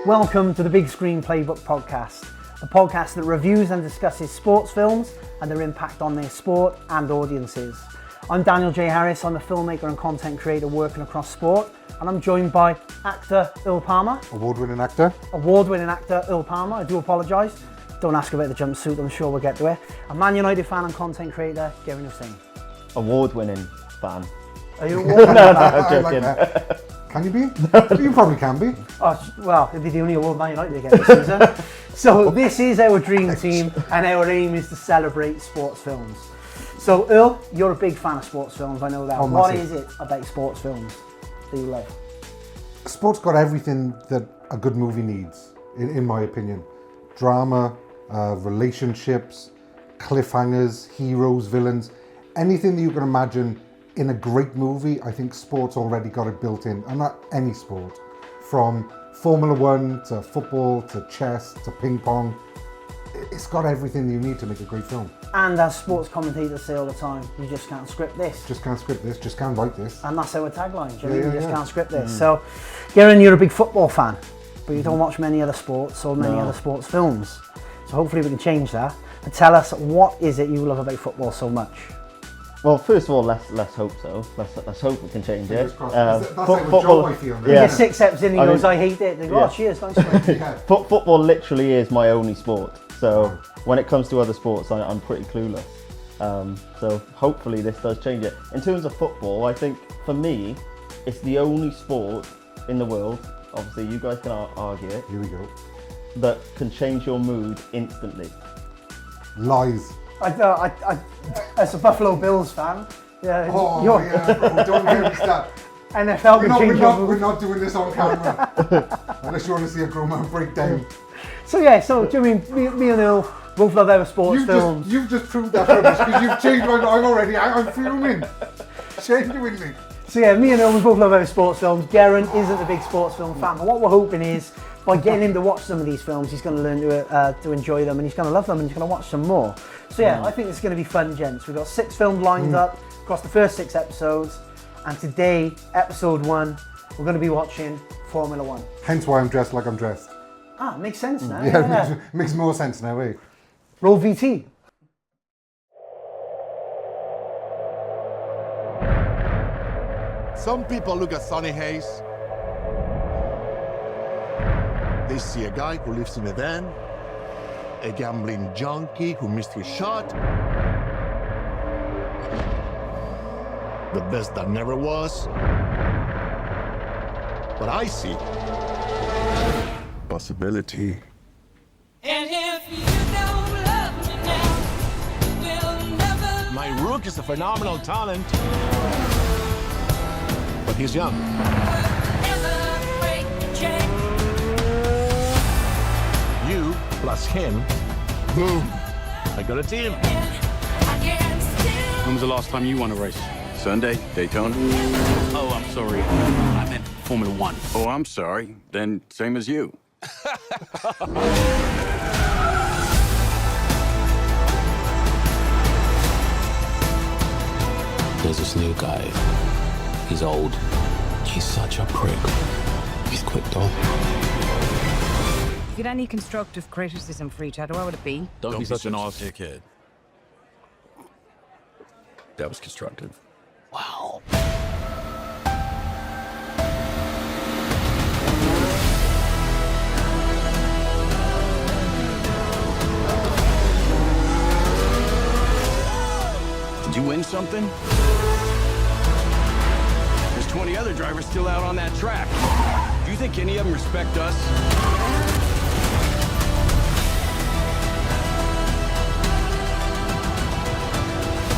Welcome to the Big Screen Playbook Podcast, a podcast that reviews and discusses sports films and their impact on their sport and audiences. I'm Daniel J. Harris, I'm a filmmaker and content creator working across sport, and I'm joined by actor Earl Palmer. Award-winning actor. Award-winning actor Earl Palmer, I do apologise. Don't ask about the jumpsuit, I'm sure we'll get to it. A Man United fan and content creator, Gary Hussain. Award-winning fan. Are you award-winning fan? I'm joking. Like can you be? You probably can be. Oh, well, it'd be the only award Man United to get this season. So this is our dream team, and our aim is to celebrate sports films. So Earl, you're a big fan of sports films, I know that. What is it about sports films that you love? Sport's got everything that a good movie needs, in my opinion. Drama, relationships, cliffhangers, heroes, villains, anything that you can imagine in a great movie. I think sport's already got it built in, and not any sport. From Formula 1 to football to chess to ping pong, it's got everything you need to make a great film. And as sports commentators say all the time, you just can't script this. Just can't script this, just can't write this. And that's our tagline, do you Yeah, know? You just yeah. can't script this. So, Garen, you're a big football fan, but you don't watch many other sports or many other sports films. So hopefully we can change that. And tell us, what is it you love about football so much? Well, first of all, let's hope so. Let's hope we can change it. That's like a job I feel. Yeah. You're 6 eps in, he goes, I hate it. They go, oh, cheers, thanks for it. Yeah. Football literally is my only sport. So when it comes to other sports, I'm pretty clueless. So hopefully this does change it. In terms of football, I think for me, it's the only sport in the world, obviously you guys can argue it, Here we go. that can change your mood instantly. Lies. As a Buffalo Bills fan, yeah, Yeah, don't get me started. NFL can change your mood. We're not doing this on camera. Unless you want to see a grown man breakdown. So yeah, so do you mean me and Earl both love our sports films? You've just proved that rubbish because you've changed my mind. I'm fuming. Genuinely. So yeah, me and Earl, we both love our sports films. Garen isn't a big sports film fan, but what we're hoping is by getting him to watch some of these films, he's going to learn to enjoy them, and he's going to love them, and he's going to watch some more. So yeah, I think it's going to be fun, gents. We've got 6 films lined up across the first 6 episodes, and today, episode 1, we're going to be watching Formula 1. Hence why I'm dressed like I'm dressed. Ah, makes sense now. Yeah, makes more sense now, eh? Roll VT. Some people look at Sonny Hayes. They see a guy who lives in a van, a gambling junkie who missed his shot, the best that never was. But I see possibility. And if you don't love me now, we'll never. My Rook is a phenomenal talent, but he's young. Never break the chain. You plus him, boom, I got a team. I can still. When was the last time you won a race? Sunday, Daytona? Oh, I'm sorry. I meant Formula 1. Oh, I'm sorry. Then same as you. There's this new guy. He's old. He's such a prick. He's quick though. If you had any constructive criticism for each other, what would it be? Don't be such an dickhead. That was constructive. Wow. Did you win something? There's 20 other drivers still out on that track. Do you think any of them respect us?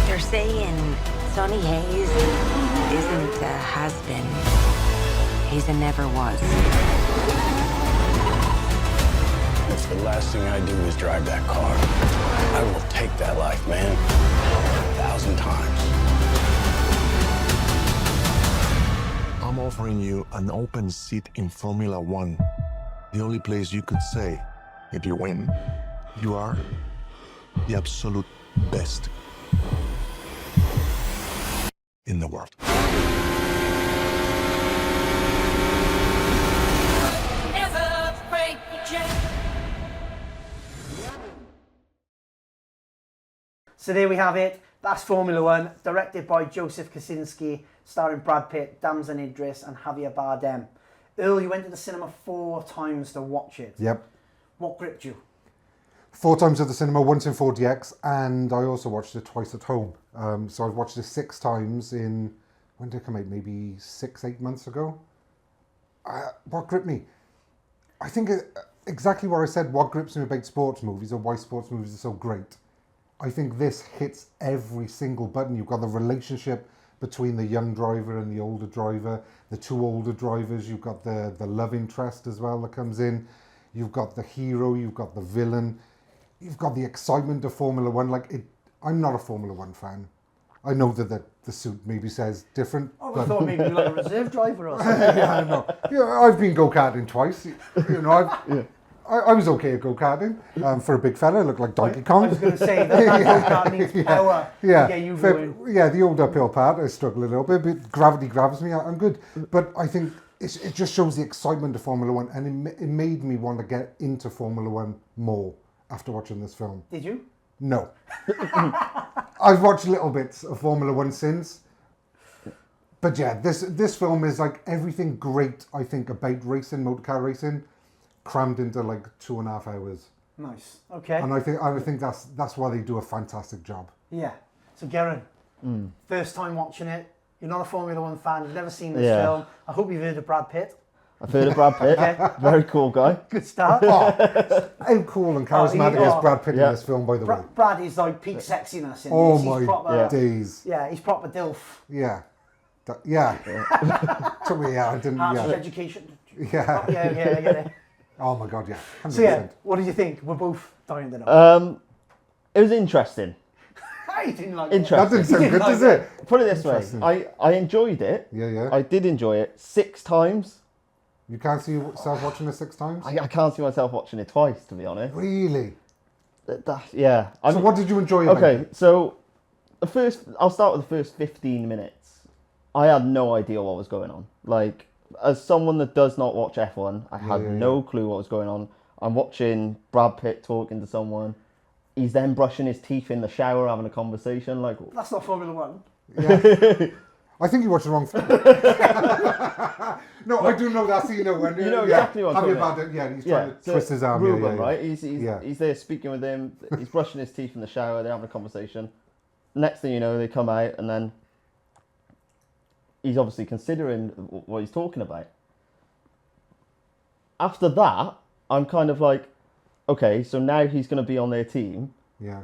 They're saying Sonny Hayes isn't a has-been. He's a never was. If the last thing I do is drive that car, I will take that life, man. 1,000 times. I'm offering you an open seat in Formula 1. The only place you could say, if you win, you are the absolute best in the world. Never break So there we have it. That's Formula One, directed by Joseph Kosinski, starring Brad Pitt, Damson Idris, and Javier Bardem. Earl, you went to the cinema 4 times to watch it. Yep. What gripped you? 4 times at the cinema, once in 4DX, and I also watched it twice at home. So I've watched it 6 times in, when did it come out? Maybe 6-8 months ago. What gripped me? I think exactly what I said, what grips me about sports movies, or why sports movies are so great. I think this hits every single button. You've got the relationship between the young driver and the older driver, the 2 older drivers, you've got the love interest as well that comes in, you've got the hero, you've got the villain, you've got the excitement of Formula One. I'm not a Formula One fan. I know that the suit maybe says different. I thought maybe you were like a reserve driver or something. Yeah, I know. Yeah, I've been go-karting twice. You know, I was okay at go-karting. For a big fella, I looked like Donkey Kong. I was going to say that go-kart needs power to get you going. Yeah, the old uphill part, I struggle a little bit, but gravity grabs me, I'm good. But I think it just shows the excitement of Formula One, and it made me want to get into Formula One more after watching this film. Did you? No. I've watched little bits of Formula One since. But yeah, this film is like everything great, I think, about racing, motorcar racing, crammed into like 2.5 hours. Nice. Okay. And I think that's why they do a fantastic job. Yeah. So Garen, first time watching it. You're not a Formula One fan. You've never seen this film. I hope you've heard of Brad Pitt. I've heard of Brad Pitt. Very cool guy. Good start. How cool and charismatic is Brad Pitt in this film, by the way? Brad is like peak sexiness in Oh this. my He's proper, days. Yeah, he's proper DILF. Yeah. Took me out. I didn't. Harvard education. Yeah. Yeah, I get it. Oh my god, yeah. 100%. So yeah, what did you think? We're both dying to know. It was interesting. I didn't like Interesting. That didn't sound good, does it? Put it this way, I enjoyed it. Yeah. I did enjoy it 6 times. You can't see yourself watching it 6 times? I can't see myself watching it twice, to be honest. Really? Yeah. So what did you enjoy about it? Okay, so I'll start with the first 15 minutes. I had no idea what was going on. Like, as someone that does not watch F1, I had no clue what was going on. I'm watching Brad Pitt talking to someone. He's then brushing his teeth in the shower, having a conversation. Like, that's not Formula One. Yeah. I think you watched the wrong film. No, I do know that scene. When you know exactly what I'm talking about. Yeah, he's trying to twist his arm. Ruben, right? He's there speaking with him. He's brushing his teeth in the shower. They're having a conversation. Next thing you know, they come out, and then he's obviously considering what he's talking about. After that, I'm kind of like, okay, so now he's going to be on their team. Yeah.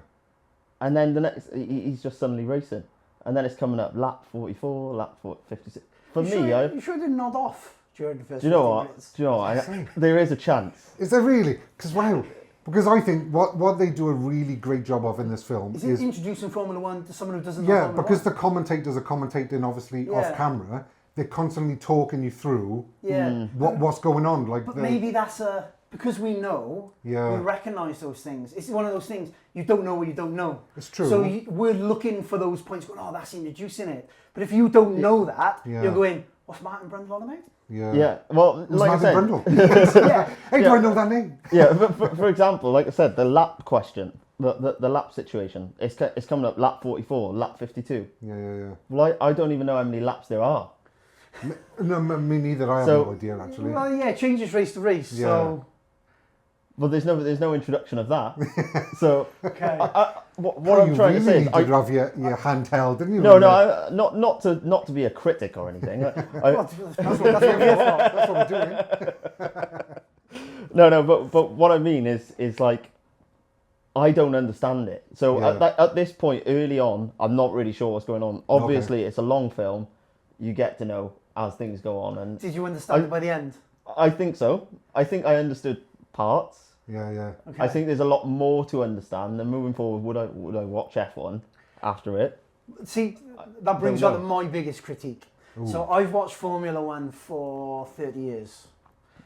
And then the next, he's just suddenly racing. And then it's coming up lap 44, lap 56. For me, you sure didn't nod off during the first. Do you know 15 what? minutes? Do you know what? There is a chance. Is there really? Because I think what they do a really great job of in this film is introducing Formula One to someone who doesn't know. Yeah, because the commentators are commentating obviously off camera. They're constantly talking you through what's going on. But maybe that's because we know, we recognise those things. It's one of those things, you don't know what you don't know. It's true. So we're looking for those points, going, oh, that's introducing it. But if you don't know that, you're going, what's Martin Brundle on about? Yeah. Well, who's like I said, Brundle? Hey, do I know that name? Yeah. For example, like I said, the lap question, the lap situation, it's coming up lap 44, lap 52. Yeah. Well, I don't even know how many laps there are. No, me neither. I have no idea actually. Well, yeah, it changes race to race. Yeah. So. Well, there's no introduction of that. So okay. What I'm trying to say is, you have your handheld, didn't you? No, not to be a critic or anything. That's what we're here for. That's what we're doing. No, but what I mean is like, I don't understand it. So at this point, early on, I'm not really sure what's going on. Obviously, it's a long film. You get to know as things go on. And did you understand it by the end? I think so. I think I understood parts. Yeah. Okay. I think there's a lot more to understand. And moving forward, would I watch F1 after it? See, that brings on to my biggest critique. Ooh. So I've watched Formula One for 30 years,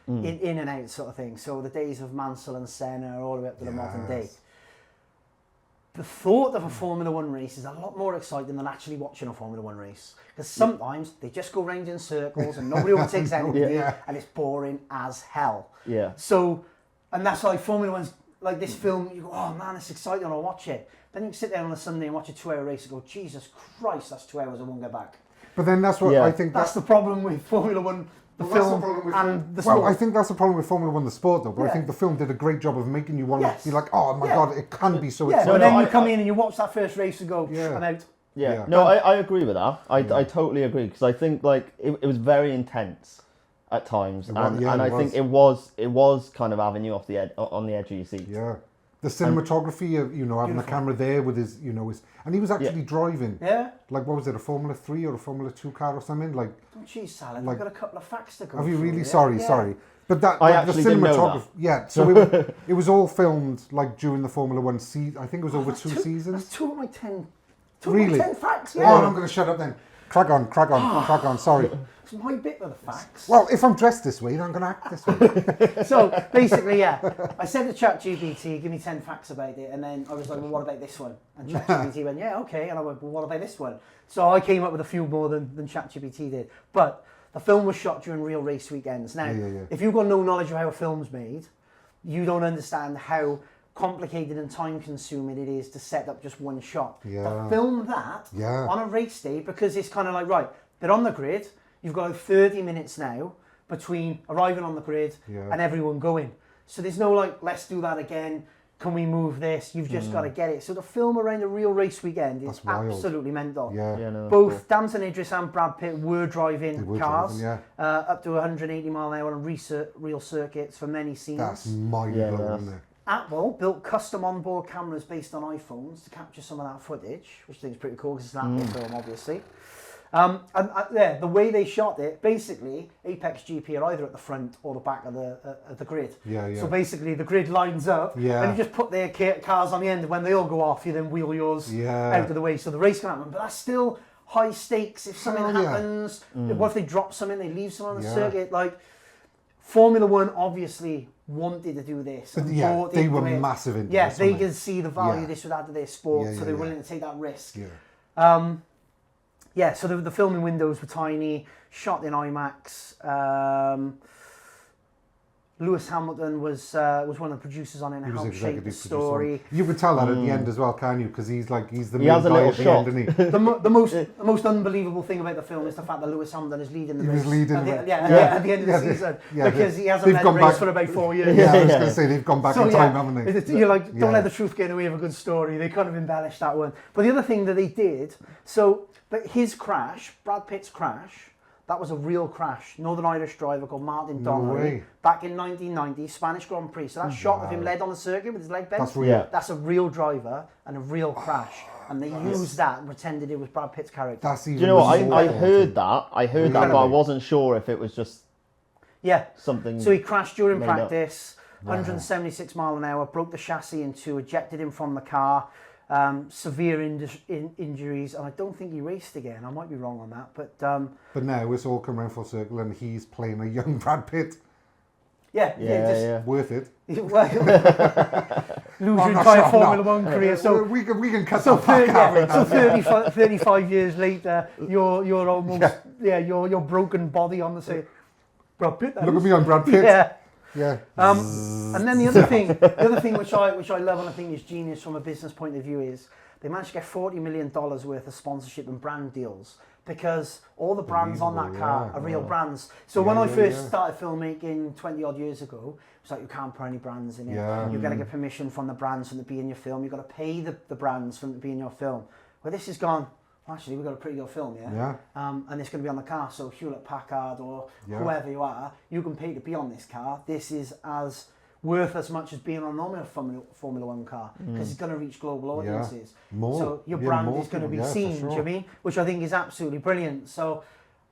in and out sort of thing. So the days of Mansell and Senna all the way up to the modern day. The thought of a Formula One race is a lot more exciting than actually watching a Formula One race. Because sometimes they just go round in circles and nobody overtakes anybody and it's boring as hell. Yeah. So, and that's why Formula One's like this film, you go, oh man, it's exciting, I'll watch it. Then you can sit there on a Sunday and watch a 2 hour race and go, Jesus Christ, that's 2 hours, I won't get back. But then that's what I think that's the problem with Formula One, the film and the sport. Well, I think that's the problem with Formula One, the sport, though. But I think the film did a great job of making you want to be like, oh my God, it can be so exciting. But then you come in and you watch that first race and go, I'm out. Yeah. No, I agree with that. I totally agree, because I think like it was very intense at times, and I think it was kind of having you off the on the edge of your seat. Yeah. The cinematography of, you know, having the camera there with his, you know, and he was actually driving. Yeah. Like, what was it, a Formula 3 or a Formula 2 car or something? Like, oh, geez, Salad, I've got a couple of facts to go have you through, really? Sorry. But that, I like, actually the didn't know cinematography, that. so it was all filmed, like, during the Formula 1 season. I think it was over 2 seasons. That's 2 of my 10. Really? 10 facts, Oh, I'm going to shut up then. Crack on, sorry. It's my bit of the facts. Well, if I'm dressed this way, then I'm going to act this way. So, basically, I said to ChatGPT, give me 10 facts about it, and then I was like, well, what about this one? And ChatGPT went, yeah, okay, and I went, well, what about this one? So I came up with a few more than ChatGPT did. But the film was shot during real race weekends. Now, if you've got no knowledge of how a film's made, you don't understand how complicated and time-consuming it is to set up just one shot. To film that on a race day, because it's kind of like, right, they're on the grid, you've got 30 minutes now between arriving on the grid and everyone going. So there's no like, let's do that again, can we move this? You've just got to get it. So the film around a real race weekend is absolutely mental. Both Damson Idris and Brad Pitt were driving cars up to 180 mile an hour on real circuits for many scenes. That's mind-blowing, isn't it? Apple built custom onboard cameras based on iPhones to capture some of that footage, which I think is pretty cool because it's an Apple film, obviously. The way they shot it, basically, Apex GP are either at the front or the back of the grid. So basically, the grid lines up, and you just put their cars on the end, and when they all go off, you then wheel yours out of the way so the race can happen. But that's still high stakes. If something happens, what if they drop something, they leave someone on the circuit? Like, Formula One obviously wanted to do this. But they were massive into this. They could see the value this would add to their sport, so they were willing to take that risk. So the filming windows were tiny, shot in IMAX. Lewis Hamilton was one of the producers on it and helped shape the story. You could tell that at the end as well, can't you? Because he's the main has a guy little at the shot. end, isn't he? The most unbelievable thing about the film is the fact that Lewis Hamilton is leading the race. He was leading at the end of the season because he hasn't led the race for about 4 years. I was going to say they've gone back in time, haven't they? You're like, don't let the truth get in the way of a good story. They kind of embellished that one. But the other thing that they did, but his crash, Brad Pitt's crash, that was a real crash. Northern Irish driver called Martin Donnelly back in 1990, Spanish Grand Prix. So that shot of him led on the circuit with his leg bent. That's real. That's a real driver and a real crash. And they used that and pretended it was Brad Pitt's character. That's even. Do you know what? I heard that. But I wasn't sure if it was just something. So he crashed during practice, 176 mile an hour, broke the chassis in two, ejected him from the car. Severe injuries, and I don't think he raced again. I might be wrong on that, but now it's all come around full circle, and he's playing a young Brad Pitt. Worth it. Lose your entire Formula One career. So we can cut that back out. So 35 years later, you're almost your broken body on the same. Brad Pitt. Look at me on Brad Pitt. And then the other thing which I love and I think is genius from a business point of view is they managed to get $40 million worth of sponsorship and brand deals because all the brands on that car are real brands. So when I first started filmmaking 20 odd years ago, it was like you can't put any brands in it. You've got to get permission from the brands for them to be in your film. You've got to pay the brands for them to be in your film. Well, this has gone, actually, we've got a pretty good film, and it's going to be on the car, so Hewlett-Packard or whoever you are, you can pay to be on this car. This is as worth as much as being on a normal Formula One car, because it's going to reach global audiences. So your brand is going to be seen, do you know what I mean? Which I think is absolutely brilliant. So,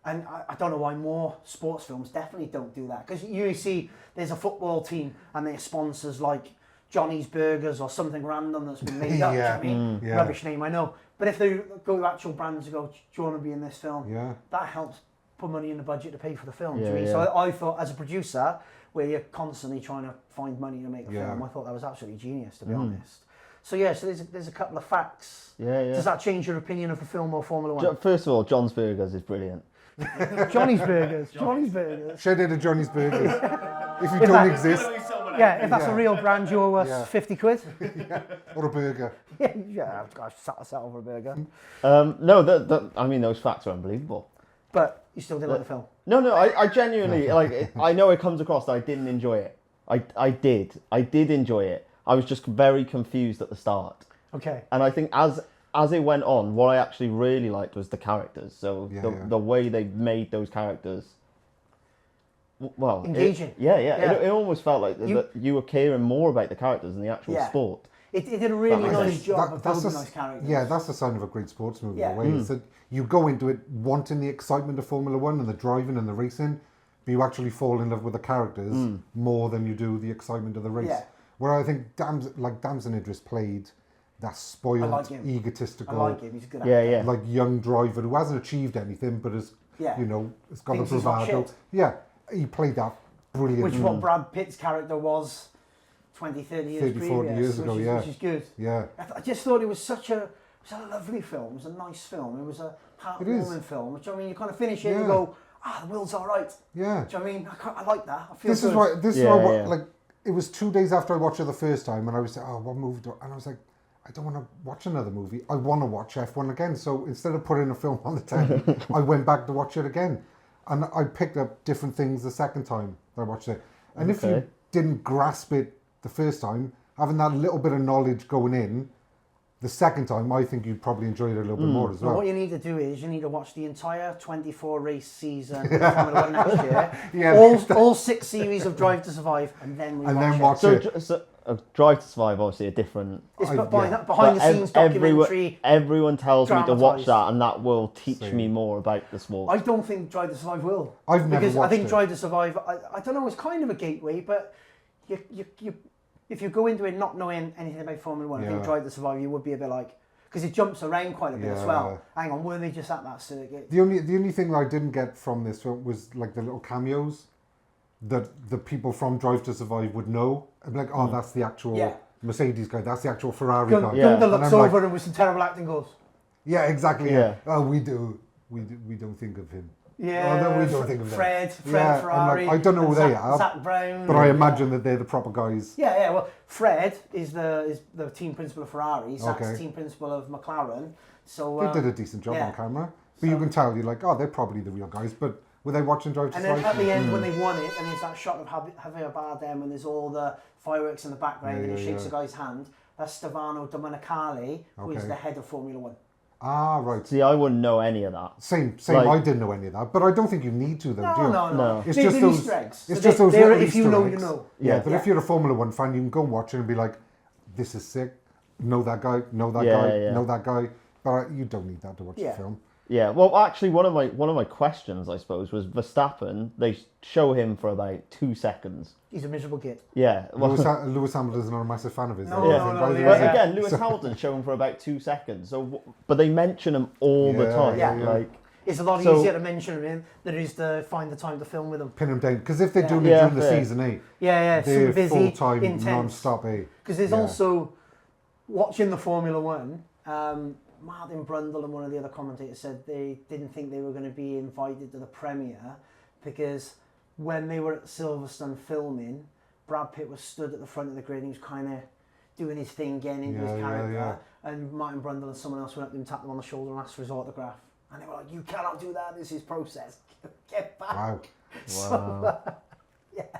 and I don't know why more sports films definitely don't do that, because you see there's a football team and their sponsors like Johnny's Burgers or something random that's been made up, do you know what I mean? Rubbish name, I know. But if they go to actual brands and go, do you want to be in this film? That helps put money in the budget to pay for the film. So I thought, as a producer, where you're constantly trying to find money to make a film, I thought that was absolutely genius, to be honest. So there's a couple of facts. Does that change your opinion of the film or Formula One? First of all, John's Burgers is brilliant. Johnny's Burgers. Shout out to Johnny's Burgers. If you don't exist. Yeah, if that's a real brand, you're worth 50 quid. Or a burger. Yeah, I've settled for a burger. No, I mean, those facts are unbelievable. But you still didn't like the film? No, I genuinely, I know it comes across that I didn't enjoy it. I did enjoy it. I was just very confused at the start. Okay. And I think as it went on, what I actually really liked was the characters. So the way they made those characters, well, engaging. It almost felt like that you were caring more about the characters than the actual sport. It did a really nice job of building nice characters. Yeah, that's the sign of a great sports movie. The way is that you go into it wanting the excitement of Formula One and the driving and the racing, but you actually fall in love with the characters more than you do the excitement of the race. Yeah. Where I think Damson Idris played that spoiled, egotistical, I like him. He's a good actor. like young driver who hasn't achieved anything, but has has got the bravado. Yeah, he played that brilliant. Which what Brad Pitt's character was 20, 30 years 30, 40 years ago, which is good. Yeah. I just thought it was such a lovely film. It was a nice film. It was a heartwarming film, which, I mean, you kind of finish it and go, the world's all right. Yeah. Do you know what I mean? I like that. I feel this good. Is why, like, it was 2 days after I watched it the first time, and I was like, what movie do I... And I was like, I don't want to watch another movie. I want to watch F1 again. So instead of putting a film on the telly, I went back to watch it again. And I picked up different things the second time that I watched it. And if you didn't grasp it the first time, having that little bit of knowledge going in, the second time, I think you'd probably enjoy it a little bit more as well. What you need to do is you need to watch the entire 24 race season of Formula 1 next year. All 6 series of Drive to Survive, and then watch it. So Drive to Survive, obviously a different... It's behind the scenes documentary. Everyone tells me to watch that, and that will teach me more about the sport. I don't think Drive to Survive will. I've never watched it. I think Drive to Survive, I don't know, it's kind of a gateway, but you if you go into it not knowing anything about Formula 1, I think Drive to Survive, you would be a bit like... Because it jumps around quite a bit as well. Hang on, were they just at that circuit? The only thing that I didn't get from this film was like the little cameos that the people from Drive to Survive would know. I'd be like, that's the actual Mercedes guy, that's the actual Ferrari guy. Gunther looks over and with some terrible acting goes... Yeah, exactly. Yeah. Oh, we don't think of him. Yeah, no, we don't think of them. Fred Ferrari. I don't know who they are. Zach Brown. But I imagine that they're the proper guys. Yeah. Well, Fred is the team principal of Ferrari. Zach's team principal of McLaren. So they did a decent job on camera. But you can tell, you're like, they're probably the real guys. But were they watching Drive to Survive? And then at the end, when they won it, and there's that shot of Javier Bardem, and there's all the fireworks in the background, and he shakes a guy's hand. That's Stefano Domenicali, who is the head of Formula 1. Ah, right. See, I wouldn't know any of that. Same. I didn't know any of that, but I don't think you need to, though, do you? No. It's just those Easter eggs. It's just those if you know, you know. Yeah, but if you're a Formula 1 fan, you can go and watch it and be like, this is sick. Know that guy, know that guy, know that guy. But you don't need that to watch the film. Yeah, well, actually, one of my questions, I suppose, was Verstappen. They show him for about 2 seconds. He's a miserable git. Yeah. Well, Lewis Hamilton's not a massive fan of his. No. Again, Lewis Hamilton show him for about 2 seconds. So, but they mention him all the time. Yeah. Like, it's a lot easier to mention him than it is to find the time to film with him. Pin him down, because if they're doing it during the season, they're super busy, full-time, intense, non-stop. Because there's also watching the Formula 1. Martin Brundle and one of the other commentators said they didn't think they were going to be invited to the premiere because when they were at Silverstone filming, Brad Pitt was stood at the front of the grid and he was kind of doing his thing, getting into his character, and Martin Brundle and someone else went up to him, tapped him on the shoulder and asked for his autograph. And they were like, you cannot do that, this is process. Get back. Wow. So,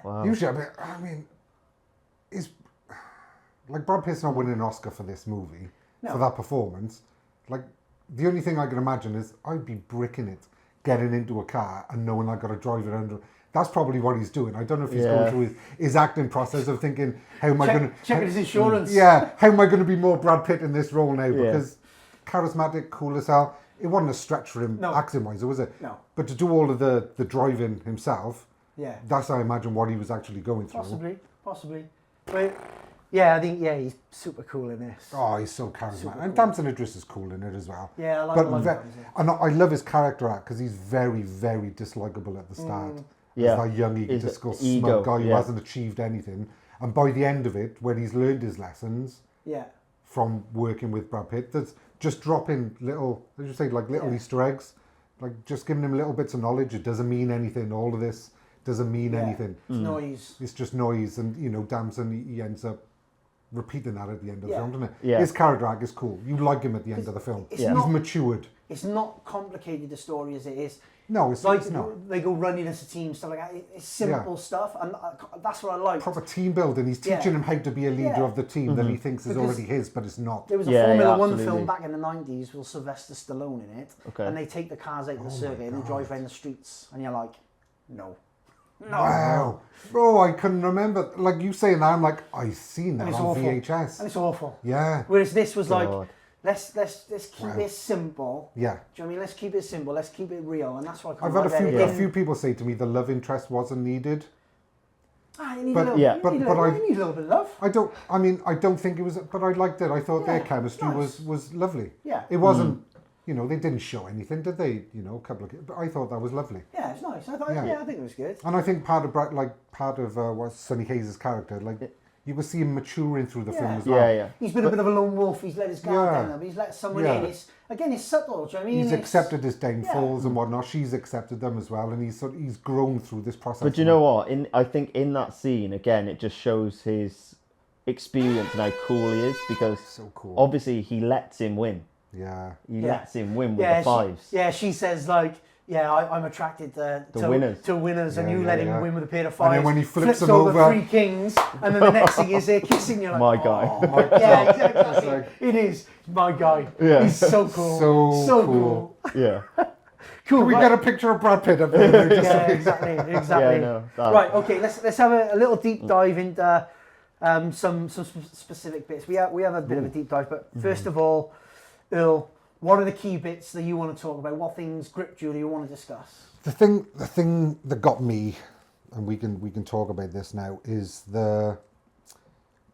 Wow. Usually, I mean, is like Brad Pitt's not winning an Oscar for this movie, for that performance. Like, the only thing I can imagine is I'd be bricking it, getting into a car and knowing I've got to drive it under. That's probably what he's doing. I don't know if he's going through his acting process of thinking, how am I going to... Checking his insurance. Yeah, how am I going to be more Brad Pitt in this role now? Because charismatic, cool as hell. It wasn't a stretch for him acting-wise, was it? No. But to do all of the driving himself, that's, I imagine, what he was actually going through. Possibly. But... yeah, I think he's super cool in this. Oh, he's so charismatic. And Damson Idris is cool in it as well. Yeah, I like him. And I love his character act because he's very, very dislikable at the start. He's that young, egotistical, smug guy who hasn't achieved anything. And by the end of it, when he's learned his lessons from working with Brad Pitt, that's just dropping little, as you say, like little Easter eggs, like just giving him little bits of knowledge. It doesn't mean anything. All of this doesn't mean anything. It's noise. It's just noise, and you know, Damson, he ends up repeating that at the end of the film, doesn't it? Yeah. His character arc is cool. You like him at the end of the film. It's He's not- matured. It's not complicated, the story as it is. No, it's Like, not. they go running as a team, stuff like that. It's simple stuff, and that's what I like. Proper team building. He's teaching him how to be a leader of the team that he thinks is Because already his, but it's not. There was a Yeah, Formula yeah, 1 absolutely. film back in the 90s with Sylvester Stallone in it, Okay. and they take the cars out of the circuit and they drive around the streets, and you're like, no. Wow. Bro, I couldn't remember. Like you saying that, I'm like, I've seen that And it's on awful. VHS. And it's awful. Yeah. Whereas this was like, God. let's keep it simple. Yeah. Do you know what I mean? Let's keep it simple. Let's keep it real, and that's why I I've kind had of like a few people say to me the love interest wasn't needed. You need But- a little, yeah, you but- need a but little, I- you need a little bit of love. I don't think it was, but I liked it. I thought their Yeah, chemistry nice. was lovely. Yeah. It wasn't, you know, they didn't show anything, did they? You know, a couple of, but I thought that was lovely. Yeah, it's nice. I thought, Yeah. I think it was good. And I think part of what Sonny Hayes' character, like you could see him maturing through the film as well. Yeah, yeah. He's been a bit of a lone wolf. He's let his guard Yeah. down, but he's let someone Yeah. in. It's subtle. Do you know what I mean? He's It's- accepted his downfalls and whatnot. She's accepted them as well, and he's grown through this process. But you know what? I think in that scene again, it just shows his experience and how cool he is, because So cool. obviously he lets him win. Yeah. He Yeah. lets him win with the fives. She says like, I'm attracted to winners. and Yeah, you yeah, let him yeah. win with a pair of And fives. then when he flips him over over- 3 kings, and then the next thing is they're kissing. You're like, My guy. "Oh, yeah, exactly. It is my guy. Yeah. He's so cool. So cool. Yeah. Cool. Can we right. get a picture of Brad Pitt up there? Just Yeah, exactly. Yeah, I know. Right, okay, let's have a little deep dive into some specific bits. We have a bit of a deep dive, but first of all, Earl, what are the key bits that you want to talk about? What things gripped you that you want to discuss? The thing that got me, and we can talk about this now, is the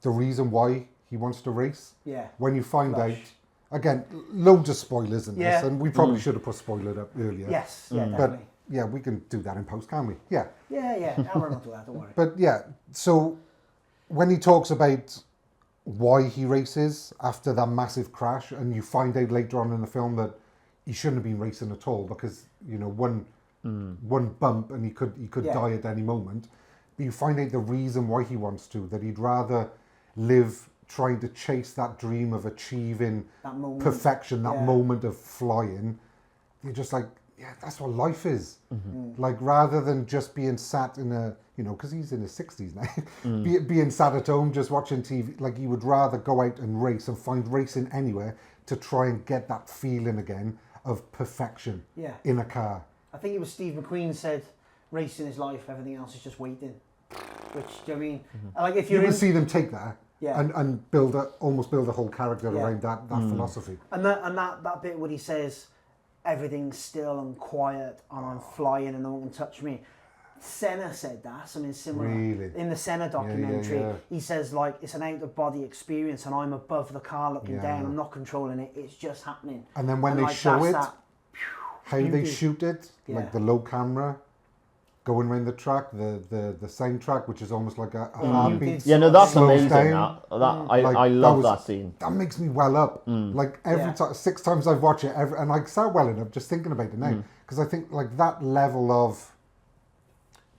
reason why he wants to race. Yeah. When you find Flush. out, again, loads of spoilers in Yeah. this, and we probably should have put spoiler up earlier. Yes, yeah, But definitely. yeah, we can do that in post, can't we? Yeah. Yeah, I'll run into that, don't worry. But yeah, so when he talks about why he races after that massive crash, and you find out later on in the film that he shouldn't have been racing at all, because you know one bump and he could Yeah. die at any moment. But you find out the reason why he wants to, that he'd rather live trying to chase that dream of achieving That moment. perfection, that Yeah. moment of flying. You're just like, yeah, that's what life is. Like, rather than just being sat in a, you know, because he's in his 60s now, being sat at home just watching TV, like he would rather go out and race and find racing anywhere to try and get that feeling again of perfection in a car. I think it was Steve McQueen said, racing is life, everything else is just waiting. Which, do you know what I mean? Like if You you're can in, see them take that Yeah. and almost build a whole character around that philosophy. and that bit where he says, everything's still and quiet and I'm flying and no one can touch me. Senna said that, something similar. Really? In the Senna documentary, yeah. he says like, it's an out-of-body experience and I'm above the car looking Yeah. down, I'm not controlling it, it's just happening. And then when they like, show that's it, that- how they beauty. shoot it, Yeah. like the low camera going around the track, the soundtrack, which is almost like a heartbeat. Yeah, no, that's slows amazing. down. I Like, love was- that scene. That makes me well up. Like every Yeah. time, 6 times I've watched it, and I start welling up just thinking about it now, because I think like that level of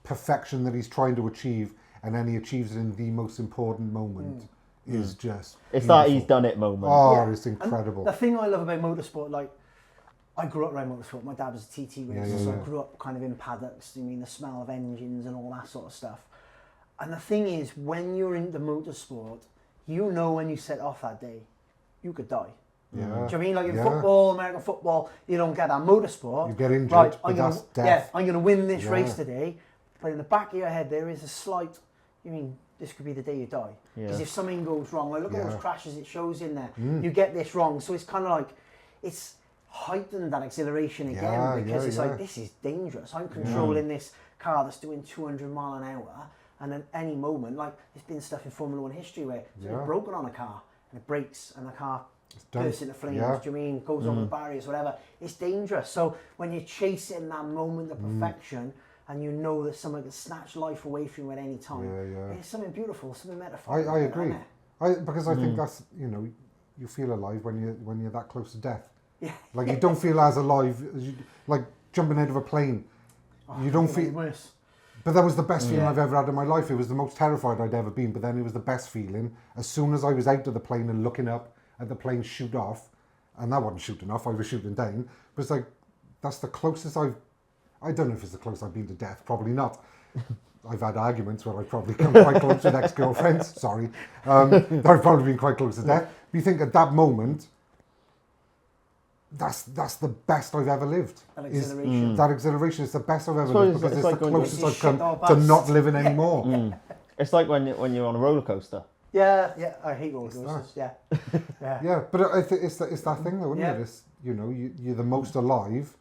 perfection that he's trying to achieve, and then he achieves it in the most important moment, is just. It's that he's beautiful. done it moment. Oh, Yeah. it's And incredible. the thing I love about motorsport, like, I grew up around motorsport. My dad was a TT racer, yeah, so yeah. I grew up kind of in paddocks. You mean the smell of engines and all that sort of stuff. And the thing is, when you're into motorsport, you know when you set off that day, you could die. Yeah. Do you know what I mean? Like in Yeah. football, American football, you don't get that. Motorsport, You get injured, right, but I'm gonna, that's death. I'm going to win this Yeah. race today. But in the back of your head, there is a slight, you mean, this could be the day you die. Because Yeah. if something goes wrong, like look at Yeah. those crashes it shows in there, you get this wrong. So it's kind of like, it's heightened that exhilaration again, Yeah, because yeah, it's yeah. like, this is dangerous. I'm controlling this car that's doing 200 mile an hour, and at any moment, like there's been stuff in Formula 1 history where something's Yeah. broken on a car and it breaks and the car done. bursts into flames, Yeah. do you mean, goes over the barriers, whatever. It's dangerous. So when you're chasing that moment of perfection and you know that someone can snatch life away from you at any time, Yeah, yeah. it's something beautiful, something metaphorical. I isn't agree. it? Because I think that's, you know, you feel alive when you're that close to death. Yeah. Like you don't feel as alive as you, like jumping out of a plane. You don't It's feel. worse. But that was the best feeling I've ever had in my life. It was the most terrified I'd ever been, but then it was the best feeling. As soon as I was out of the plane and looking up at the plane shoot off, and that wasn't shooting off, I was shooting down, but it's like, that's the closest I don't know if it's the closest I've been to death, probably not. I've had arguments where I've probably come quite close with ex-girlfriends, sorry. I've probably been quite close to death. But you think at that moment, that's the best I've ever lived. That exhilaration. That exhilaration is the best I've ever lived because it's like the when closest you I've come shit to off not living anymore. It's like when you're on a roller coaster. Yeah, I hate roller coasters. Yeah. Yeah, but I think it's that thing though, isn't it? It's, you know, you're the most alive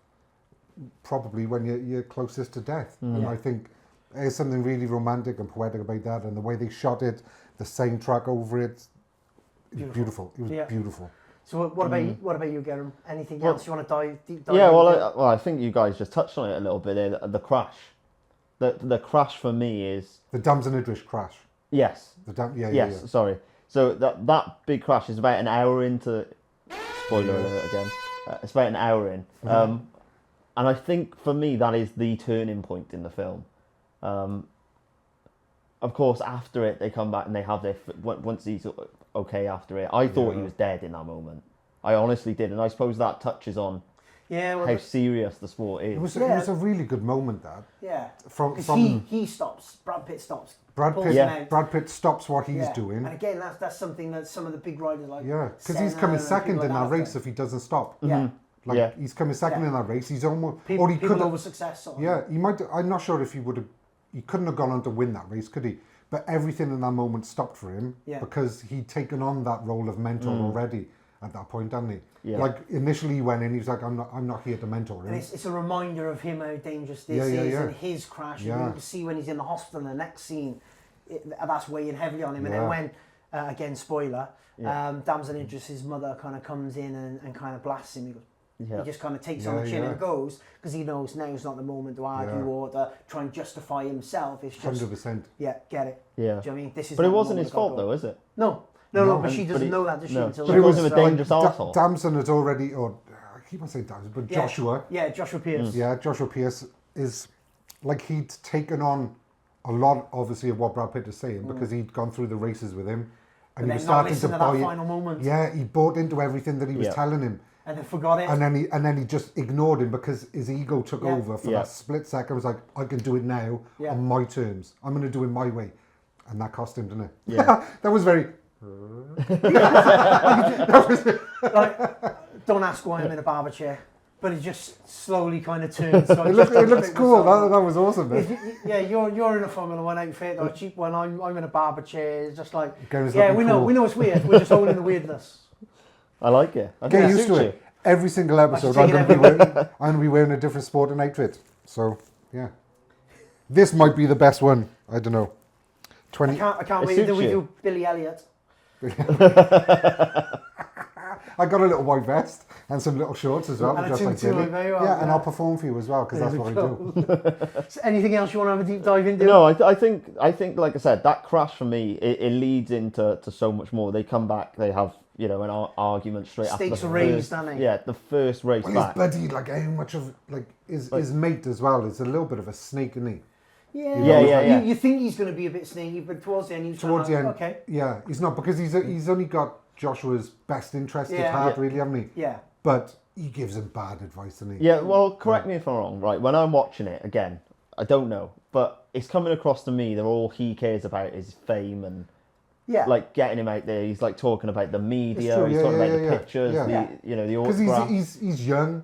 probably when you're closest to death. And I think there's something really romantic and poetic about that, and the way they shot it, the soundtrack over it, beautiful. It was beautiful. So what about you, Garen? Anything else you want to deep dive Yeah, into? I think you guys just touched on it a little bit there. The crash. The crash for me is... The Damson Idris crash. Yes. Yes, sorry. So that big crash is about an hour into... Spoiler alert again. It's about an hour in. And I think for me that is the turning point in the film. Of course, after it, they come back and they have their... Once he's okay after it, I thought he was dead in that moment. I honestly did. And I suppose that touches on how serious the sport is. It was a really good moment, that. Yeah. From he stops. Brad Pitt stops. Brad Pitt stops what he's doing. And again, that's something that some of the big riders like. Yeah, because he's coming second in that race if he doesn't stop. Yeah. He's coming second in that race. He's almost. People over success. He might. I'm not sure if he would have. He couldn't have gone on to win that race, could he? But everything in that moment stopped for him because he'd taken on that role of mentor already at that point, hadn't he? Yeah. Like initially he went in, he was like, I'm not here to mentor him. And it's a reminder of him how dangerous this is and his crash. And you can see when he's in the hospital in the next scene, that's weighing heavily on him. And then when, again, spoiler, Damson Idris' mother kind of comes in and kind of blasts him. He goes, he just kind of takes on the chin and goes, because he knows now's not the moment to argue or to try and justify himself. It's just 100%. Yeah, get it. Yeah. Do you know what I mean? This is but it wasn't his fault though, is it? No, but she doesn't know that, does she? Until but it was a dangerous arsehole. Damson had already, or I keep on saying Damson, but Joshua. Yeah, Joshua Pierce. Yeah, Joshua Pierce is like he'd taken on a lot, obviously, of what Brad Pitt is saying because he'd gone through the races with him, and he was starting to buy that final moment. Yeah, he bought into everything that he was telling him. And then forgot it. And then he just ignored him because his ego took over for that split second. I was like, I can do it now on my terms. I'm going to do it my way. And that cost him, didn't it? Yeah. That was very... Don't ask why I'm in a barber chair. But it just slowly kind of turns. So it looks cool. That was awesome. Yeah, you're in a Formula 1 outfit or cheap one. I'm in a barber chair. It's just like... we know it's weird. We're just holding the weirdness. I like it. Get used to it. Every single episode, I'm going to be wearing a different sporting outfit. So, yeah. This might be the best one. I don't know. I can't wait until we do Billy Elliot. I got a little white vest and some little shorts as well. And just like Billy. And I'll perform for you as well, because that's what I do. So anything else you want to have a deep dive into? No, I think, like I said, that crash for me, it leads into so much more. They come back, they have... an argument straight after the raised, don't they? Yeah, the first race back. His buddy, like how much of his mate as well is a little bit of a snake, isn't he? Yeah. You think he's going to be a bit snaky, but towards the end he's okay. Yeah, he's not, because he's only got Joshua's best interest at heart, really, haven't he? Yeah. But he gives him bad advice, doesn't he? Yeah. Well, correct me if I'm wrong. Right, when I'm watching it again, I don't know, but it's coming across to me that all he cares about is fame and. Yeah, like getting him out there. He's like talking about the media. He's talking about the pictures. The autographs. Because he's young.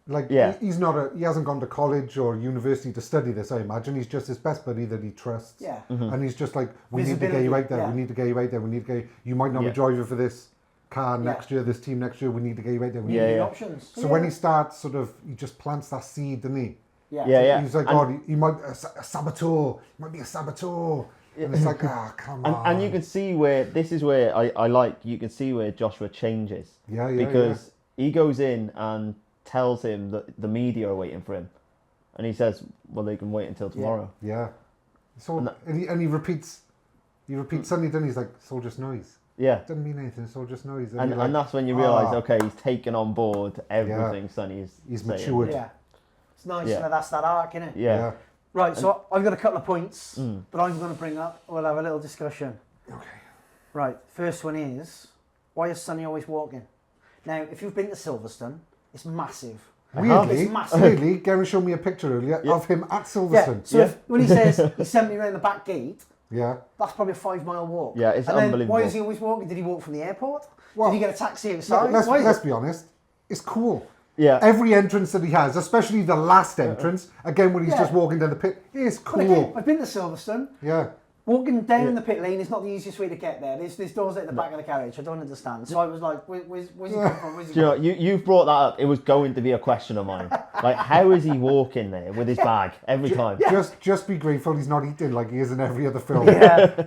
Like he's not he hasn't gone to college or university to study this. I imagine he's just his best buddy that he trusts. Yeah, and he's just like, we need to get you out there. Yeah. We need to get you out there. We need to get. You might not be driving for this car next year, this team next year. We need to get you out there. We need options. So when he starts, sort of, he just plants that seed, doesn't he? Yeah. He's like, he might a saboteur. He might be a saboteur. And it's like, come on. And you can see where, this is where you can see where Joshua changes. Because he goes in and tells him that the media are waiting for him. And he says, well, they can wait until tomorrow. Yeah. So, and he repeats suddenly, then he's like, it's all just noise. Yeah. It doesn't mean anything, it's all just noise. And that's when you realise, okay, he's taken on board everything Sonny is He's saying. matured. Yeah. It's nice, that's that arc, isn't it? Yeah. Right, so I've got a couple of points that I'm going to bring up. We'll have a little discussion. Okay. Right, first one is, why is Sonny always walking? Now, if you've been to Silverstone, it's massive. Weirdly, It's massive. weirdly, Gary showed me a picture earlier of him at Silverstone. Yeah, so if, when he says he sent me around the back gate, Yeah. that's probably a 5-mile walk. Yeah, it's and then unbelievable. why is he always walking? Did he walk from the airport? Well, Did he get a taxi No, outside? let's be honest. It's cool. Yeah. Every entrance that he has, especially the last entrance, again when he's Yeah. just walking down the pit, it's But again, cool. I've been to Silverstone. Yeah. Walking down the pit lane is not the easiest way to get there. There's doors at the back of the carriage. I don't understand. So I was like, where's he come from? Where's he Do you know, going? you've brought that up. It was going to be a question of mine. Like, how is he walking there with his bag every time? Just be grateful he's not eating like he is in every other film. Yeah.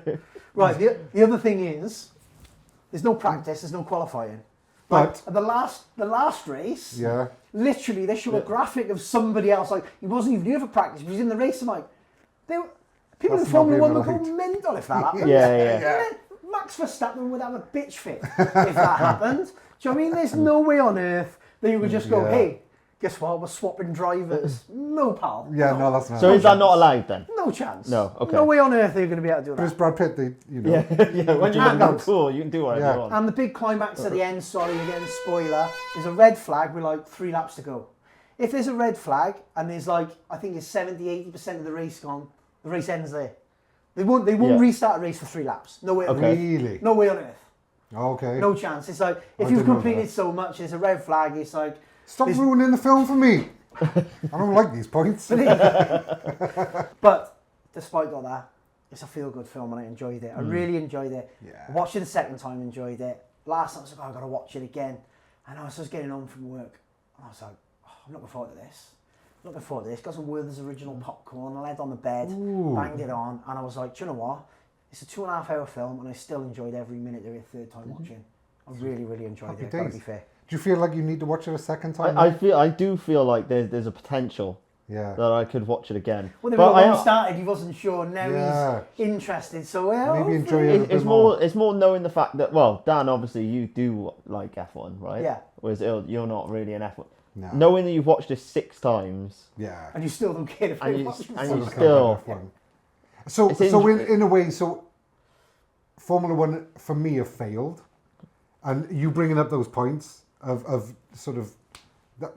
Right, the other thing is, there's no practice, there's no qualifying. But At the last race, yeah. literally they showed a graphic of somebody else, like, he wasn't even here for practice, he was in the race, and like, people in That's Formula not 1 would being go right. mental if that happened. Yeah. Max Verstappen would have a bitch fit if that happened. Do you know what I mean? There's no way on earth that you could just go, Yeah. hey, guess what, we're swapping drivers. No, pal. Yeah, no, that's not. So is that not allowed then? No chance. No, okay. No way on earth are you going to be able to do But it's that. Brad Pitt, you know. Yeah, when you're And- not cool, you can do whatever Yeah. you want. And the big climax at the end, sorry again, spoiler, is a red flag with like 3 laps to go. If there's a red flag and there's like, I think it's 70-80% of the race gone, the race ends there. They won't Yeah. restart a race for 3 laps. No way on Okay. earth. Really? No way on earth. Okay. No chance. It's like, if I you've didn't know completed that. so much, there's a red flag, it's like, Stop ruining the film for me. I don't like these points. but despite all that, it's a feel-good film and I enjoyed it. I really enjoyed it. Yeah. I watched it the second time, enjoyed it. Last time I was like, oh, I've got to watch it again. And I was just getting home from work. And I was like, oh, I'm looking forward to this. Looking forward to this. Got some Werther's original popcorn. I laid on the bed, banged it on, and I was like, do you know what? It's a 2.5-hour film, and I still enjoyed every minute of it. Third time watching, I really, really enjoyed Happy it. Gotta days. be fair. Do you feel like you need to watch it a second time? I do feel like there's a potential Yeah. that I could watch it again. Well, then But when I- he started, he wasn't sure. Now Yeah. he's interested. So well, Maybe enjoy hopefully- it. it's more it's more knowing the fact that, well, Dan, obviously you do like F1, right? Yeah. Whereas you're not really an F1. No. Knowing that you've watched this 6 times, Yeah. And you still don't care if and I you, watch it. and you Still still, kind of F1. So, It's so in a way, so Formula One for me have failed, and you bringing up those points of sort of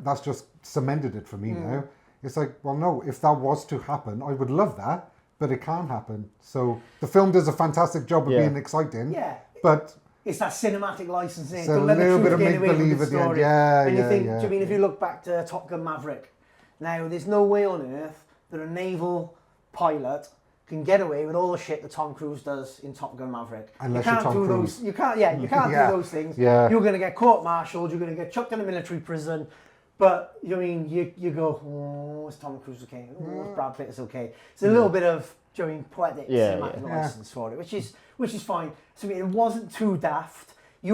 that's just cemented it for me now. It's like, well, no, if that was to happen, I would love that, but it can't happen. So the film does a fantastic job of Yeah. being exciting, Yeah. but It's that cinematic licensing. It's a Don't let the little truth bit of get away with make-believe the at the end. story. Yeah, and you yeah, think, yeah. do you mean if you look back to Top Gun Maverick? Now, there's no way on earth that a naval pilot can get away with all the shit that Tom Cruise does in Top Gun Maverick. Unless you you're can't Tom do Cruise. those. You can't. Yeah, you can't Yeah. do those things. Yeah. You're going to get court-martialed. You're going to get chucked in a military prison. But you mean you go, oh, is Tom Cruise okay? Oh, is Brad Pitt is okay? It's a little bit of, do you know what I mean, poetic cinematic Yeah. license for it, which is fine. So it wasn't too daft. I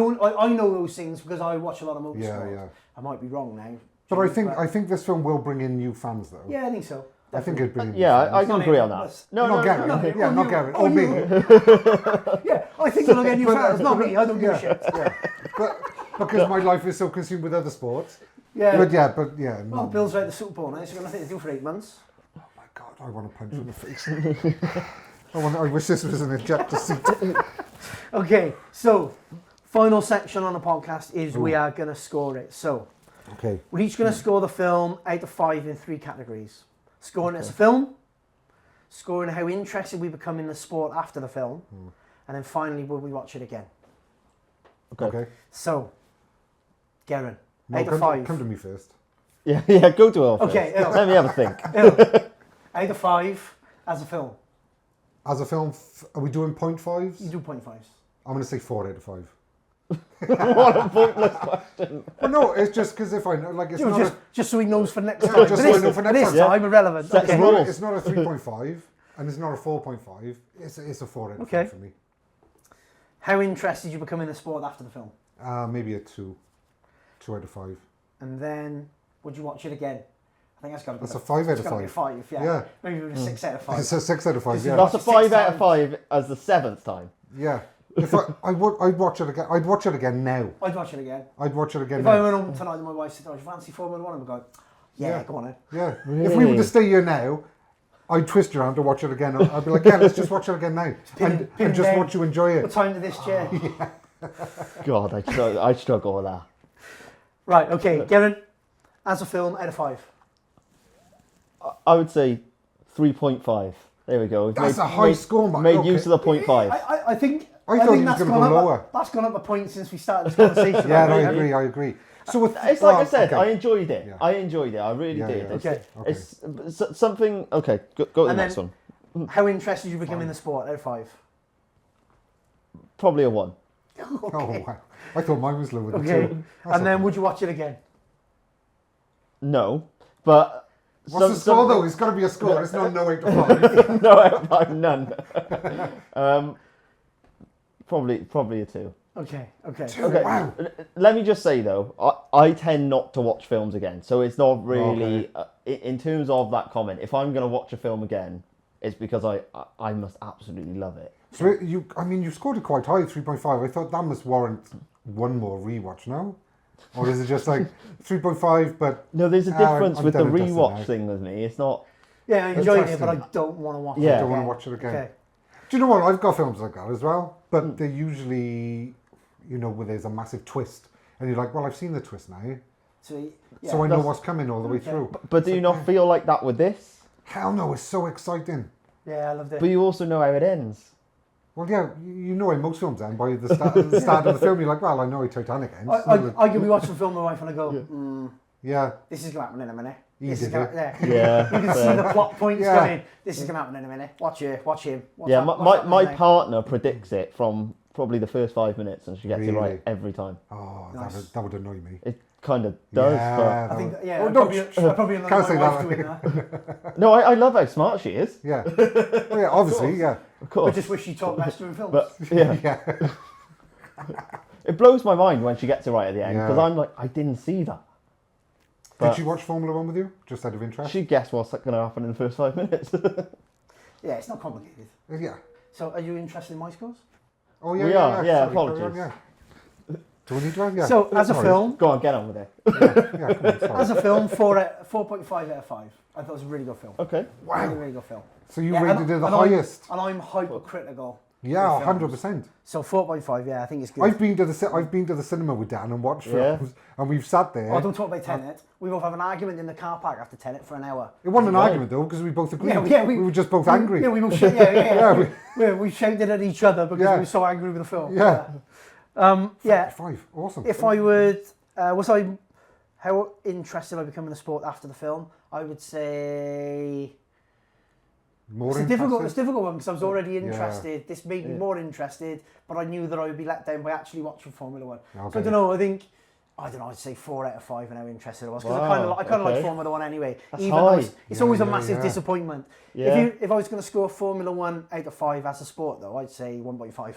know those things because I watch a lot of motorsport. Yeah. I might be wrong now. But I think this film will bring in new fans though. Yeah, I think so. I think it'd bring in new yeah, fans. I can Not agree him, on that. that's- No, not no, Gary. no, Yeah, not you. Gary. Oh, Or me. Yeah, I think it'll get new fans, not me. I don't give a shit. But because my life is so consumed with other sports. Yeah. But yeah. Well, No. Bill's out the Super Bowl now, so we've got nothing to do for 8 months. Oh my God, I want to punch him in the face. I wish this was an ejector seat. Okay, so final section on the podcast is we are going to score it. So Okay. we're each going to score the film out of 5 in 3 categories. Scoring it as a film, scoring how interested we become in the sport after the film, and then finally will we watch it again. Okay. So, Garen, No, out of 5. come to me first. Yeah, go to Earl first. Okay, Earl. Let me have a think. Out of 5 as a film. As a film, are we doing You 0.5s? do 0.5s. I'm going to say 4 out of 5. What a pointless question. But no, it's just because if I know, like, it's You know, not just so he knows for next Yeah, time. just But so I know for next this time. time, irrelevant. Set Okay. the rules. it's not a 3.5 and it's not a 4.5. It's a 4 out of Okay. 5 for me. How interested you become in the sport after the film? Maybe a 2. 2 out of 5. And then, would you watch it again? I think that's got to be That's a 5 out of 5. 5, yeah. Yeah. Maybe even a 6 out of 5. It's a 6 out of 5, yeah. That's a 5 out of 6 5 as the 7th time. Yeah. If I'd watch it again. I'd watch it again now. I'd watch it again. I'd watch it again If I now. went home tonight and my wife said, oh, do you fancy Formula 1? I would go, yeah, Yeah. go on then. Yeah. Really? If we were to stay here now, I'd twist you around to watch it again. I'd be like, yeah, let's just watch it again now. And just down. watch you enjoy it. What time to this chair? God, I struggle with that. Right, okay, Garen, as a film, out of 5. I would say 3.5. There we go. That's a high score, man. Made Okay. use of the 0.5. I think I thought think he was that's gonna gone go up. lower. That's gone up a point since we started this conversation. Yeah, I agree. So with, It's like I said, okay. I enjoyed it. Yeah. I enjoyed it. I really Yeah, did. yeah. It's something. Okay, go to the And next then- one. How interested you become in the sport? Out of 5. Probably a 1. Oh, wow. I thought mine was lower than Okay, 2. and then would you watch it again? No, but What's the score though? It's got to be a score. It's not no 8 to 5. No, I'm none. Probably a 2. Okay. Okay. Wow. Let me just say though, I tend not to watch films again, so it's not really in terms of that comment. If I'm going to watch a film again, it's because I must absolutely love it. So you scored it quite high, 3.5. I thought that must warrant one more rewatch, no? Or is it just like 3.5? But No, there's a difference I'm with the done and dusted rewatch now. thing with me. It's not. Yeah, I enjoyed it, Interesting. but I don't want to watch Yeah. it. I don't want to again. watch it again. Okay. Do you know what? I've got films like that as well, but they're usually, where there's a massive twist, and you're like, well, I've seen the twist now, So, so I know what's coming all the way through. But do you not feel like that with this? Hell no, it's so exciting. Yeah, I loved it. But you also know how it ends. Well, yeah, you know in most films end by the start of the film, you're like, well, I know how Titanic ends. I could be watching a film with my wife and I go, yeah. this is going to happen in a minute. You This is did gonna, it. yeah. Yeah. You can see the plot points Yeah. coming. This is going to happen in a minute. Watch him. What's Yeah, what's my happening now? partner predicts it from probably the first 5 minutes, and she gets it Really? right every time. Oh, Nice. that would annoy me. It kind of does, Yeah, I think, that yeah, would- I no, probably annoy can't my say wife that. doing that. but no, I love how smart she is. Yeah. Well, yeah, obviously, yeah. Of I course, just wish she talked less during films. but yeah, Yeah. it blows my mind when she gets it right at the end because Yeah. I'm like, I didn't see that. Did But she watch Formula 1 with you, just out of interest? she guessed what's going to happen in the first 5 minutes. Yeah, it's not complicated. Yeah. So, are you interested in my scores? Oh, yeah, We yeah, are, yeah, sorry, apologies. carry on, yeah. Do we need to? Yeah. So, as a Sorry. film, Go on, get on with it. Yeah, come on, sorry. as a film, 4.5 out of 5. I thought it was a really good film. Okay. Really, really good film. So you Yeah, rated it the I'm- highest? And I'm hypercritical. Yeah, of films. 100%. So 4.5, yeah, I think it's good. I've been to the cinema with Dan and watched Yeah. films, and we've sat there. Oh, don't talk about Tenet. We both have an argument in the car park after Tenet for an hour. It wasn't an Right. argument though, because we both agreed. Yeah, we were just both angry. Yeah, we both yeah. Yeah, we shouted at each other because Yeah. we were so angry with the film. Yeah. Yeah. 5, awesome. If I would, how interested I become in the sport after the film? I would say More it's a difficult impressive? one because I was already interested. This made me more interested, but I knew that I would be let down by actually watching Formula 1. So I Okay. don't know. I'd say 4 out of 5 and how interested I was because Wow, I kind of like okay. Formula 1 anyway. That's Even high. though it's always a Yeah, massive yeah. disappointment. Yeah. If I was going to score Formula 1 out of 5 as a sport though, I'd say 1.5.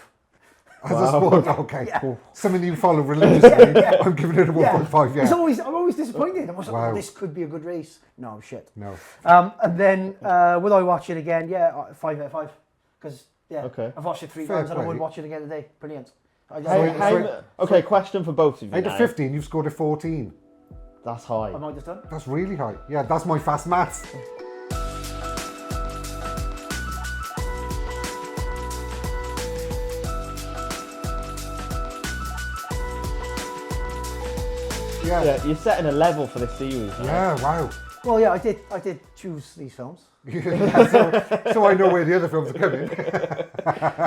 As a sport, okay, cool. Something you follow religiously, I'm giving it a 1.5, yeah. I'm always disappointed. I was like, Wow. oh, this could be a good race. No, shit. No. And then, would I watch it again? Yeah, 5 out of 5. Because, yeah, Okay. I've watched it 3 Fair times and I play. would watch it again today. Brilliant. Okay, question for both of you Out now. of 15, you've scored a 14. That's high. Am I just done? That's really high. Yeah, that's my fast maths. Yeah. Yeah, you're setting a level for this series. Now. Yeah, wow. Well, yeah, I did choose these films. So I know where the other films are coming.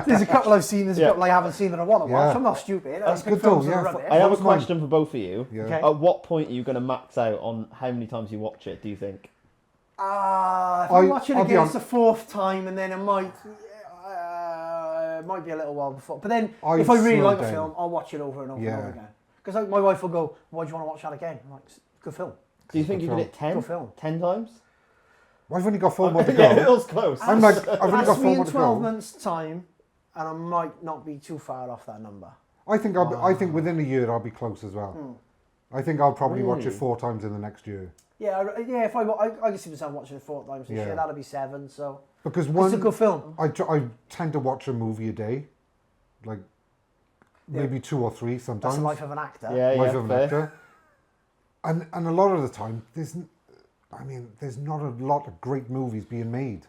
There's a couple I've seen, there's a Yeah. couple I haven't seen that I want to watch. Yeah. I'm not stupid. That's I pick good though, films that yeah. are rubbish. I have a was mine? question for both of you. Yeah. Okay. At what point are you going to max out on how many times you watch it, do you think? If I watch it I'll be again, it's on- the 4th time, and then it might be a little while before. But then, I'd if I really slow like a down. film, I'll watch it over and over and Yeah. over again. Because like, my wife will go, "Why do you want to watch that again?" I'm like, "It's a good film." Do you think you did it 10? Good film. 10 times? Well, I've only got 4 more to Yeah, it go. was close. I'm like, I've only got Ask 4 me more in to 12 go. months' time, and I might not be too far off that number. I think within a year I'll be close as well. I think I'll probably watch it Really? 4 times in the next year. Yeah, if I can see myself watching it 4 times this Yeah. year, that'll be 7. So Because it's a good film. I tend to watch a movie a day, like maybe 2 or 3 sometimes. That's the life of an actor. Yeah, Life yeah, of an fair. actor. And a lot of the time, I mean, there's not a lot of great movies being made.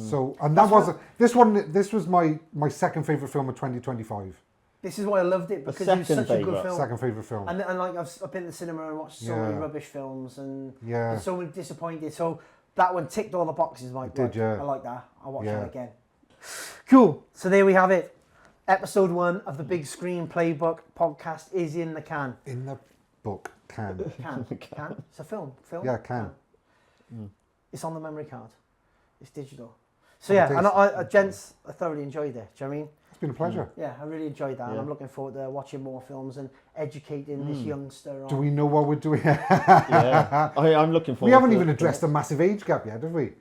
So, and this was my second favourite film of 2025. This is why I loved it, because it was such a good film. Second favourite film. And like I've been to the cinema and watched so many rubbish films and so many disappointed. So that one ticked all the boxes. Like, I like that. I'll watch that again. Cool. So there we have it. Episode 1 of the Big Screen Playbook Podcast is in the can. In the book can. Can. It's a film. Yeah, can. It's on the memory card. It's digital. So yeah, and I gents, I thoroughly enjoyed it. Do you know what I mean? It's been a pleasure. Yeah, I really enjoyed that, and I'm looking forward to watching more films and educating this youngster on. Do we know what we're doing? Yeah, I'm looking forward. We haven't even addressed the massive age gap yet, have we?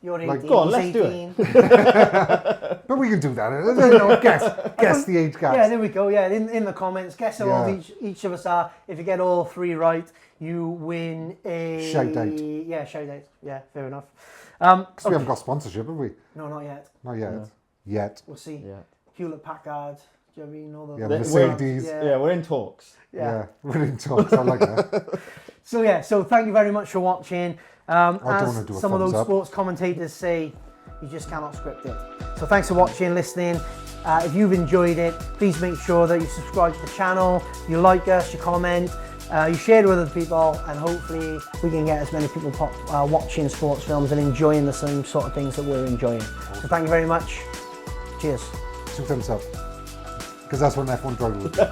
You're 18. Go on, let's 18. do it. But we can do that. Guess the age gap. Yeah, there we go. Yeah, in the comments, guess how old each of us are. If you get all 3 right, you win a shout out. Yeah, shout out. Yeah, fair enough. We haven't got sponsorship, have we? No, not yet. Not yet. No. Yet. We'll see. Yeah. Hewlett Packard. Do you know what I mean? All the Mercedes. Yeah, we're in talks. Yeah, we're in talks. I like that. So thank you very much for watching. As do a some of those thumbs up. sports commentators say, you just cannot script it. So thanks for watching, listening. If you've enjoyed it, please make sure that you subscribe to the channel, you like us, you comment, you share it with other people, and hopefully we can get as many people watching sports films and enjoying the same sort of things that we're enjoying. So thank you very much. Cheers. 2 thumbs up. Because that's what an F1 driver would do.